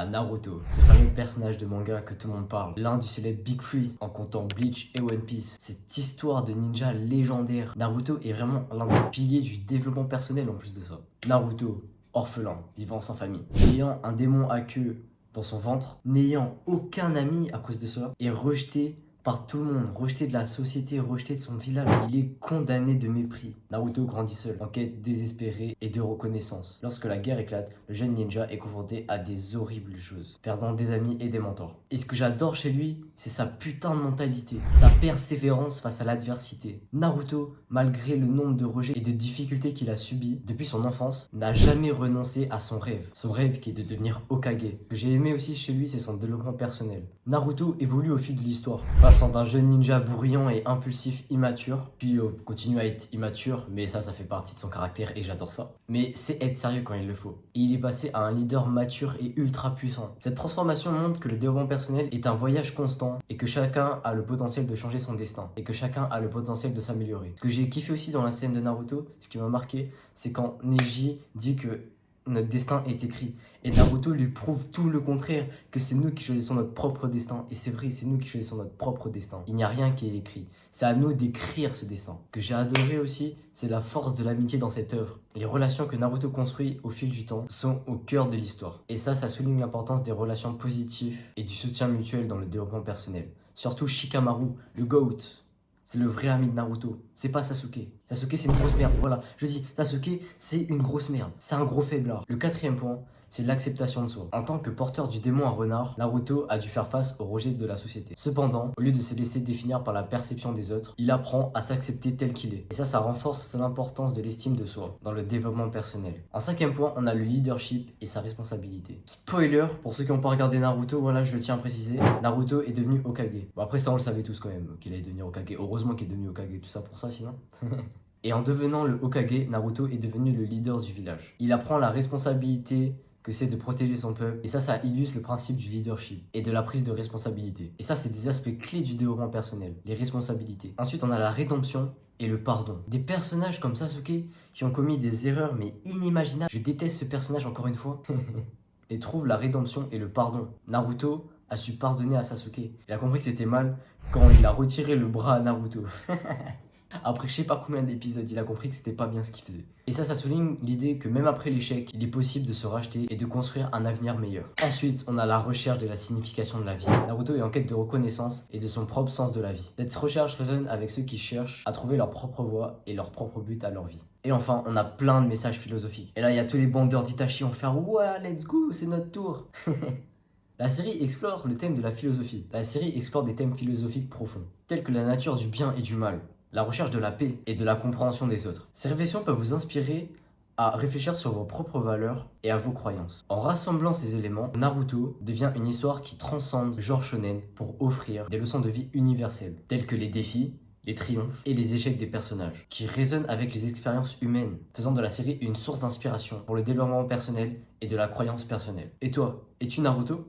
Naruto, ce fameux personnage de manga que tout le monde parle, l'un du célèbre Big Three en comptant Bleach et One Piece. Cette histoire de ninja légendaire, Naruto est vraiment l'un des piliers du développement personnel en plus de ça. Naruto, orphelin, vivant sans famille, ayant un démon à queue dans son ventre, n'ayant aucun ami à cause de cela, et rejeté par tout le monde, rejeté de la société, rejeté de son village. Il est condamné de mépris. Naruto grandit seul, en quête désespérée et de reconnaissance. Lorsque la guerre éclate, le jeune ninja est confronté à des horribles choses, perdant des amis et des mentors. Et ce que j'adore chez lui, c'est sa putain de mentalité, sa persévérance face à l'adversité. Naruto, malgré le nombre de rejets et de difficultés qu'il a subis depuis son enfance, n'a jamais renoncé à son rêve qui est de devenir Hokage. Ce que j'ai aimé aussi chez lui, c'est son développement personnel. Naruto évolue au fil de l'histoire, passant d'un jeune ninja bruyant et impulsif immature, puis continue à être immature, mais ça fait partie de son caractère et j'adore ça. Mais c'est être sérieux quand il le faut. Et il est passé à un leader mature et ultra puissant. Cette transformation montre que le développement personnel est un voyage constant et que chacun a le potentiel de changer son destin et que chacun a le potentiel de s'améliorer. Ce que j'ai kiffé aussi dans la scène de Naruto, ce qui m'a marqué, c'est quand Neji dit que notre destin est écrit. Et Naruto lui prouve tout le contraire, que c'est nous qui choisissons notre propre destin. Et c'est vrai, c'est nous qui choisissons notre propre destin. Il n'y a rien qui est écrit. C'est à nous d'écrire ce destin. Ce que j'ai adoré aussi, c'est la force de l'amitié dans cette œuvre. Les relations que Naruto construit au fil du temps sont au cœur de l'histoire. Et ça souligne l'importance des relations positives et du soutien mutuel dans le développement personnel. Surtout Shikamaru, le GOAT. C'est le vrai ami de Naruto, c'est pas Sasuke. Sasuke c'est une grosse merde, voilà. Je dis, Sasuke c'est une grosse merde, c'est un gros faiblard. Le quatrième point, c'est l'acceptation de soi. En tant que porteur du démon à renard, Naruto a dû faire face au rejet de la société. Cependant, au lieu de se laisser définir par la perception des autres, il apprend à s'accepter tel qu'il est. Et ça renforce l'importance de l'estime de soi dans le développement personnel. En cinquième point, on a le leadership et sa responsabilité. Spoiler, pour ceux qui n'ont pas regardé Naruto, voilà, je le tiens à préciser, Naruto est devenu Hokage. Bon après ça on le savait tous quand même, qu'il allait devenir Hokage. Heureusement qu'il est devenu Hokage, tout ça pour ça sinon. Et en devenant le Hokage, Naruto est devenu le leader du village. Il apprend la responsabilité que c'est de protéger son peuple. Et ça illustre le principe du leadership et de la prise de responsabilité. Et ça, c'est des aspects clés du développement personnel, les responsabilités. Ensuite, on a la rédemption et le pardon. Des personnages comme Sasuke qui ont commis des erreurs mais inimaginables. Je déteste ce personnage encore une fois. Et trouve la rédemption et le pardon. Naruto a su pardonner à Sasuke. Il a compris que c'était mal quand il a retiré le bras à Naruto. Après je sais pas combien d'épisodes, il a compris que c'était pas bien ce qu'il faisait. Et ça souligne l'idée que même après l'échec, il est possible de se racheter et de construire un avenir meilleur. Ensuite, on a la recherche de la signification de la vie. Naruto est en quête de reconnaissance et de son propre sens de la vie. Cette recherche résonne avec ceux qui cherchent à trouver leur propre voie et leur propre but à leur vie. Et enfin, on a plein de messages philosophiques. Et là, il y a tous les bandeurs d'Itachi en faire « Ouais, let's go, c'est notre tour !» La série explore le thème de la philosophie. La série explore des thèmes philosophiques profonds, tels que la nature du bien et du mal, la recherche de la paix et de la compréhension des autres. Ces réflexions peuvent vous inspirer à réfléchir sur vos propres valeurs et à vos croyances. En rassemblant ces éléments, Naruto devient une histoire qui transcende le genre shonen pour offrir des leçons de vie universelles, telles que les défis, les triomphes et les échecs des personnages, qui résonnent avec les expériences humaines, faisant de la série une source d'inspiration pour le développement personnel et de la croyance personnelle. Et toi, es-tu Naruto ?